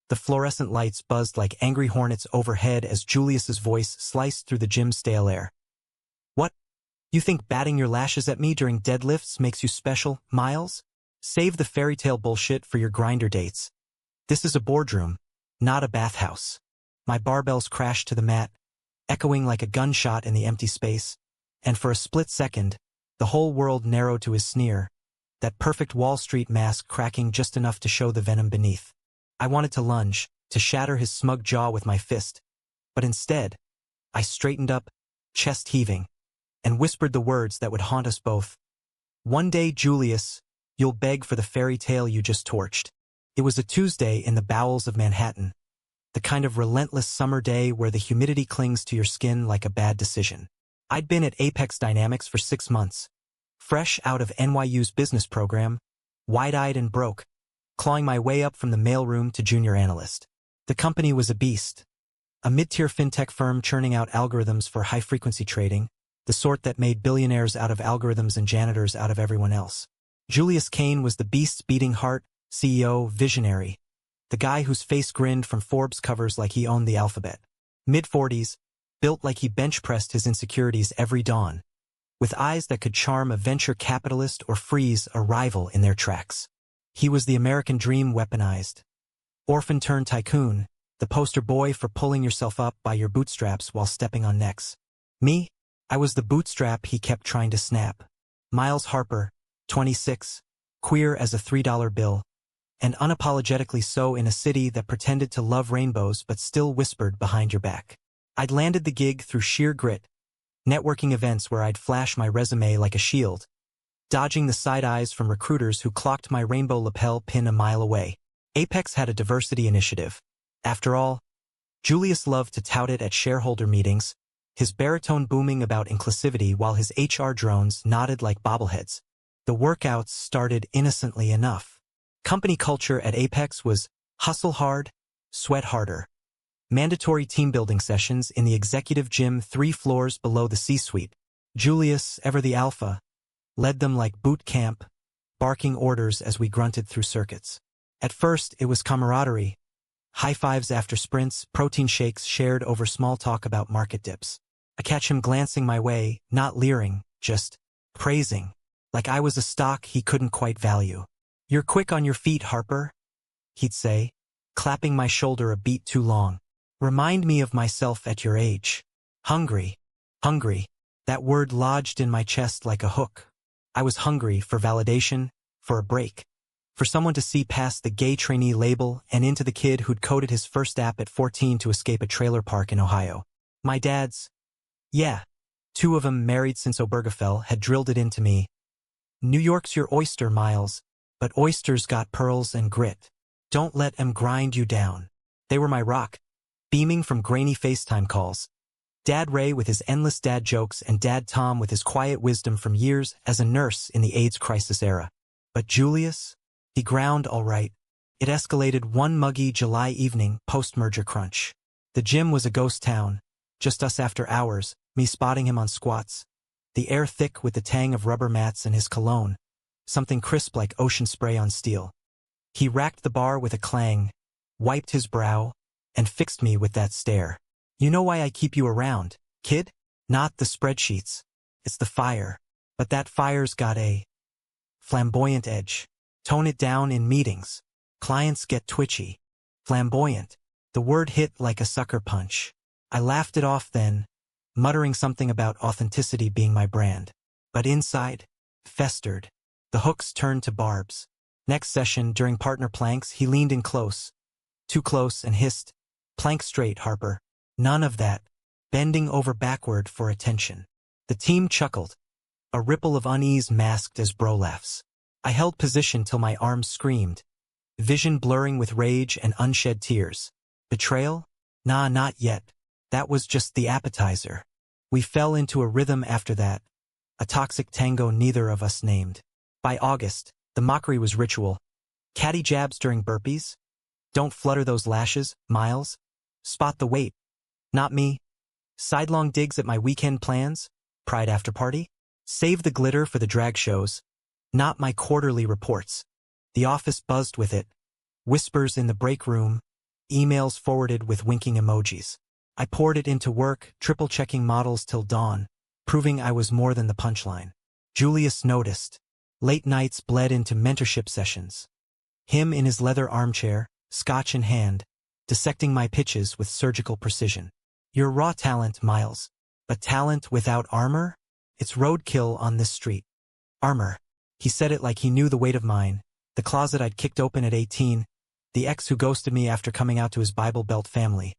The fluorescent lights buzzed like angry hornets overhead as Julius's voice sliced through the gym's stale air. "What? You think batting your lashes at me during deadlifts makes you special, Miles? Save the fairy tale bullshit for your grinder dates. This is a boardroom, not a bathhouse." My barbells crashed to the mat, echoing like a gunshot in the empty space, and for a split second, the whole world narrowed to his sneer, that perfect Wall Street mask cracking just enough to show the venom beneath. I wanted to lunge, to shatter his smug jaw with my fist, but instead, I straightened up, chest heaving, and whispered the words that would haunt us both. "One day, Julius, you'll beg for the fairy tale you just torched." It was a Tuesday in the bowels of Manhattan, the kind of relentless summer day where the humidity clings to your skin like a bad decision. I'd been at Apex Dynamics for 6 months, fresh out of NYU's business program, wide-eyed and broke, clawing my way up from the mailroom to junior analyst. The company was a beast, a mid-tier fintech firm churning out algorithms for high-frequency trading, the sort that made billionaires out of algorithms and janitors out of everyone else. Julius Kane was the beast's beating heart, CEO, visionary, the guy whose face grinned from Forbes covers like he owned the alphabet. Mid-40s, built like he bench-pressed his insecurities every dawn, with eyes that could charm a venture capitalist or freeze a rival in their tracks. He was the American dream weaponized. Orphan-turned-tycoon, the poster boy for pulling yourself up by your bootstraps while stepping on necks. Me? I was the bootstrap he kept trying to snap. Miles Harper, 26, queer as a $3 bill, and unapologetically so in a city that pretended to love rainbows but still whispered behind your back. I'd landed the gig through sheer grit, networking events where I'd flash my resume like a shield, dodging the side eyes from recruiters who clocked my rainbow lapel pin a mile away. Apex had a diversity initiative. After all, Julius loved to tout it at shareholder meetings, his baritone booming about inclusivity while his HR drones nodded like bobbleheads. The workouts started innocently enough. Company culture at Apex was hustle hard, sweat harder. Mandatory team-building sessions in the executive gym 3 floors below the C-suite. Julius, ever the alpha, led them like boot camp, barking orders as we grunted through circuits. At first, it was camaraderie, high-fives after sprints, protein shakes shared over small talk about market dips. I catch him glancing my way, not leering, just praising, like I was a stock he couldn't quite value. "You're quick on your feet, Harper," he'd say, clapping my shoulder a beat too long. "Remind me of myself at your age. Hungry. Hungry." That word lodged in my chest like a hook. I was hungry for validation, for a break, for someone to see past the gay trainee label and into the kid who'd coded his first app at 14 to escape a trailer park in Ohio. My dad's, 2 of 'em married since Obergefell, had drilled it into me. New York's your oyster, Miles, but oysters got pearls and grit. Don't let 'em grind you down. They were my rock, beaming from grainy FaceTime calls. Dad Ray with his endless dad jokes and Dad Tom with his quiet wisdom from years as a nurse in the AIDS crisis era. But Julius? He ground all right. It escalated one muggy July evening post-merger crunch. The gym was a ghost town, just us after hours, me spotting him on squats, the air thick with the tang of rubber mats and his cologne, something crisp like ocean spray on steel. He racked the bar with a clang, wiped his brow, and fixed me with that stare. "You know why I keep you around, kid? Not the spreadsheets. It's the fire. But that fire's got a flamboyant edge. Tone it down in meetings. Clients get twitchy. Flamboyant." The word hit like a sucker punch. I laughed it off then, muttering something about authenticity being my brand. But inside, festered. The hooks turned to barbs. Next session, during partner planks, he leaned in close, too close, and hissed, "Plank straight, Harper." None of that, bending over backward for attention. The team chuckled, a ripple of unease masked as bro laughs. I held position till my arms screamed, vision blurring with rage and unshed tears. Betrayal? Nah, not yet. That was just the appetizer. We fell into a rhythm after that, a toxic tango neither of us named. By August, the mockery was ritual. Catty jabs during burpees? Don't flutter those lashes, Miles. Spot the weight. Not me. Sidelong digs at my weekend plans? Pride after party? Save the glitter for the drag shows. Not my quarterly reports. The office buzzed with it. Whispers in the break room. emails forwarded with winking emojis. I poured it into work, triple-checking models till dawn, proving I was more than the punchline. Julius noticed. Late nights bled into mentorship sessions. Him in his leather armchair, scotch in hand, dissecting my pitches with surgical precision. You're raw talent, Miles. But talent without armor? It's roadkill on this street. Armor. He said it like he knew the weight of mine. The closet I'd kicked open at 18. The ex who ghosted me after coming out to his Bible Belt family.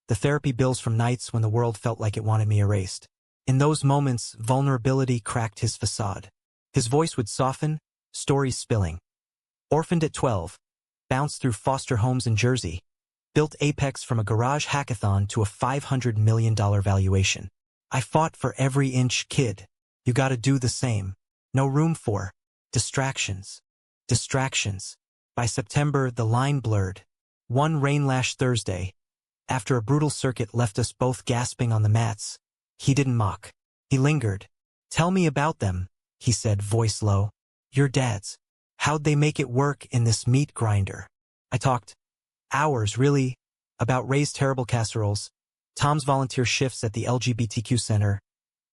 The therapy bills from nights when the world felt like it wanted me erased. In those moments, vulnerability cracked his facade. His voice would soften, stories spilling. Orphaned at 12. Bounced through foster homes in Jersey. Built Apex from a garage hackathon to a $500 million valuation. I fought for every inch, kid. You gotta do the same. No room for distractions. Distractions. By September, the line blurred. One rain-lashed Thursday, after a brutal circuit left us both gasping on the mats, he didn't mock. He lingered. Tell me about them, he said, voice low. Your dad's. How'd they make it work in this meat grinder? I talked. Hours, really. About Ray's terrible casseroles, Tom's volunteer shifts at the LGBTQ center,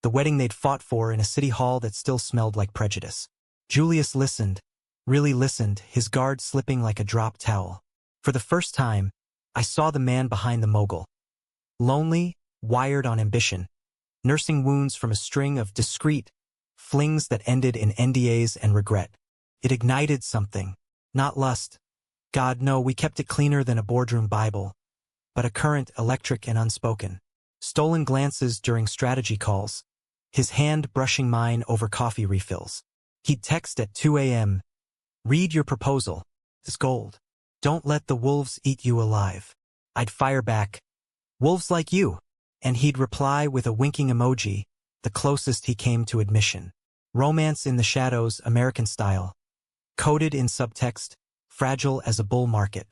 the wedding they'd fought for in a city hall that still smelled like prejudice. Julius listened, really listened, his guard slipping like a dropped towel. For the first time, I saw the man behind the mogul. Lonely, wired on ambition, nursing wounds from a string of discreet flings that ended in NDAs and regret. It ignited something, not lust. God, no, we kept it cleaner than a boardroom Bible, but a current, electric and unspoken. Stolen glances during strategy calls, his hand brushing mine over coffee refills. He'd text at 2 a.m. Read your proposal. It's gold. Don't let the wolves eat you alive. I'd fire back. Wolves like you. And he'd reply with a winking emoji, the closest he came to admission. Romance in the shadows, American style. Coded in subtext, fragile as a bull market.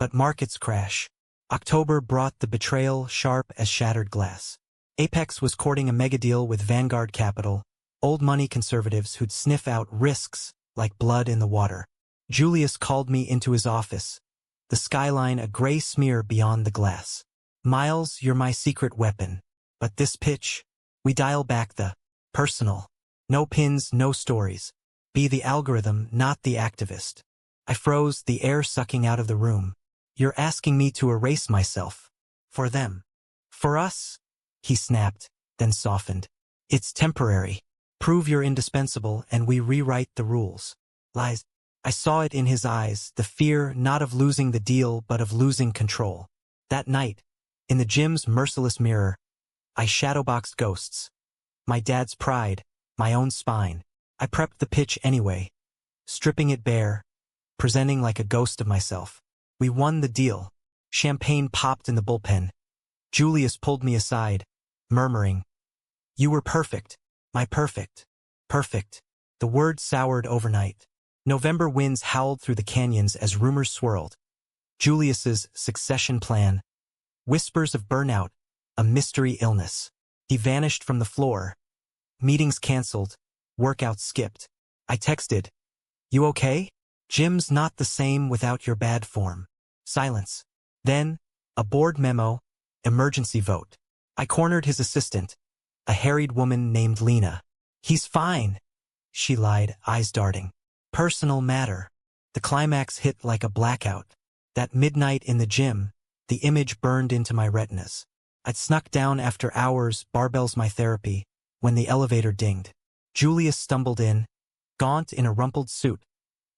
But markets crash. October brought the betrayal sharp as shattered glass. Apex was courting a megadeal with Vanguard Capital, old money conservatives who'd sniff out risks like blood in the water. Julius called me into his office, the skyline a gray smear beyond the glass. Miles, you're my secret weapon. But this pitch, we dial back the personal. No pins, no stories. Be the algorithm, not the activist. I froze, the air sucking out of the room. You're asking me to erase myself. For them. For us? He snapped, then softened. It's temporary. Prove you're indispensable and we rewrite the rules. Lies. I saw it in his eyes, the fear not of losing the deal but of losing control. That night, in the gym's merciless mirror, I shadowboxed ghosts. My dad's pride, my own spine. I prepped the pitch anyway, stripping it bare, presenting like a ghost of myself. We won the deal. Champagne popped in the bullpen. Julius pulled me aside, murmuring, You were perfect, my perfect, perfect. The word soured overnight. November winds howled through the canyons as rumors swirled. Julius's succession plan. Whispers of burnout, a mystery illness. He vanished from the floor. Meetings canceled, workouts skipped. I texted, You okay? Gym's not the same without your bad form. Silence. Then, a board memo, emergency vote. I cornered his assistant, a harried woman named Lena. He's fine, she lied, eyes darting. Personal matter. The climax hit like a blackout. That midnight in the gym, the image burned into my retinas. I'd snuck down after hours, barbells my therapy, when the elevator dinged. Julius stumbled in, gaunt in a rumpled suit,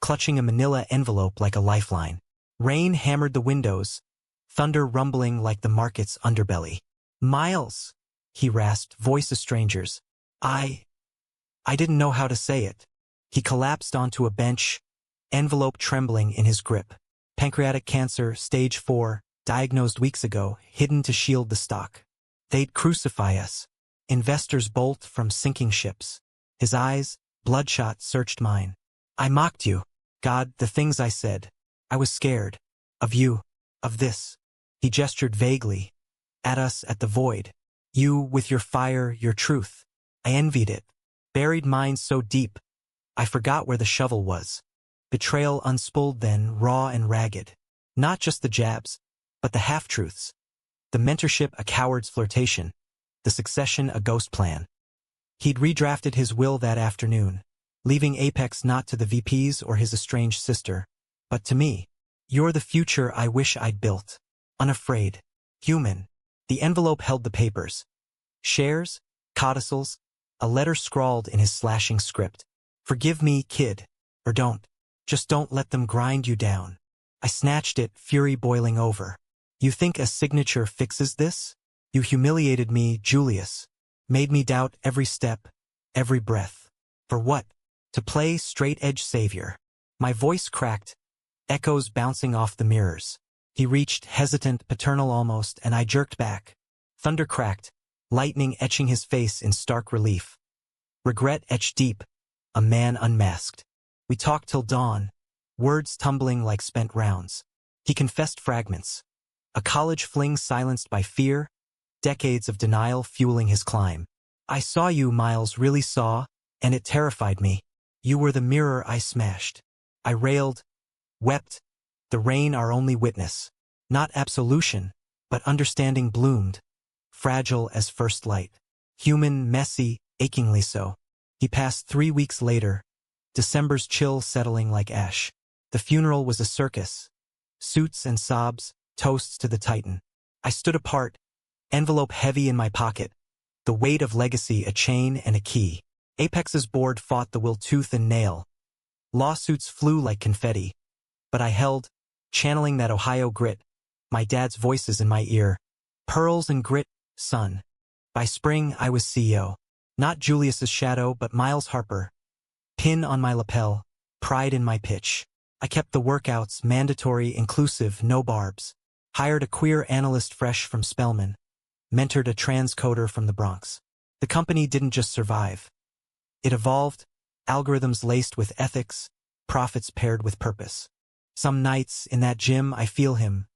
clutching a manila envelope like a lifeline. Rain hammered the windows, thunder rumbling like the market's underbelly. Miles, he rasped, voice of strangers. I didn't know how to say it. He collapsed onto a bench, envelope trembling in his grip. Pancreatic cancer, stage 4, diagnosed weeks ago, hidden to shield the stock. They'd crucify us. Investors bolt from sinking ships. His eyes, bloodshot, searched mine. I mocked you. God, the things I said. I was scared. Of you. Of this. He gestured vaguely. At us, at the void. You, with your fire, your truth. I envied it. Buried mine so deep, I forgot where the shovel was. Betrayal unspooled then, raw and ragged. Not just the jabs. But the half-truths. The mentorship a coward's flirtation. The succession a ghost plan. He'd redrafted his will that afternoon, leaving Apex not to the VPs or his estranged sister, but to me. You're the future I wish I'd built. Unafraid. Human. The envelope held the papers. Shares, codicils, a letter scrawled in his slashing script. Forgive me, kid. Or don't. Just don't let them grind you down. I snatched it, fury boiling over. You think a signature fixes this? You humiliated me, Julius. Made me doubt every step, every breath. For what? To play straight-edge savior. My voice cracked, echoes bouncing off the mirrors. He reached, hesitant, paternal almost, and I jerked back. Thunder cracked, lightning etching his face in stark relief. Regret etched deep, a man unmasked. We talked till dawn, words tumbling like spent rounds. He confessed fragments. A college fling silenced by fear, decades of denial fueling his climb. I saw you, Miles, really saw, and it terrified me. You were the mirror I smashed. I railed, wept, the rain our only witness. Not absolution, but understanding bloomed, fragile as first light. Human, messy, achingly so. He passed 3 weeks later, December's chill settling like ash. The funeral was a circus. Suits and sobs, toasts to the Titan. I stood apart, envelope heavy in my pocket, the weight of legacy a chain and a key. Apex's board fought the will tooth and nail. Lawsuits flew like confetti. But I held, channeling that Ohio grit, my dad's voices in my ear. Pearls and grit, son. By spring, I was CEO. Not Julius's shadow, but Miles Harper. Pin on my lapel, pride in my pitch. I kept the workouts mandatory, inclusive, no barbs. Hired a queer analyst fresh from Spelman. Mentored a transcoder from the Bronx. The company didn't just survive. It evolved, algorithms laced with ethics, profits paired with purpose. Some nights, in that gym, I feel him.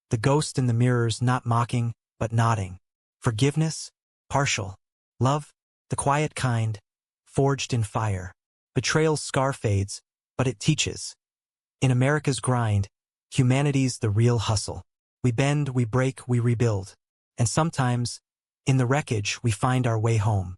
The ghost in the mirrors, not mocking, but nodding. Forgiveness? Partial. Love? The quiet kind, forged in fire. Betrayal's scar fades, but it teaches. In America's grind, humanity's the real hustle. We bend, we break, we rebuild. And sometimes, in the wreckage, we find our way home.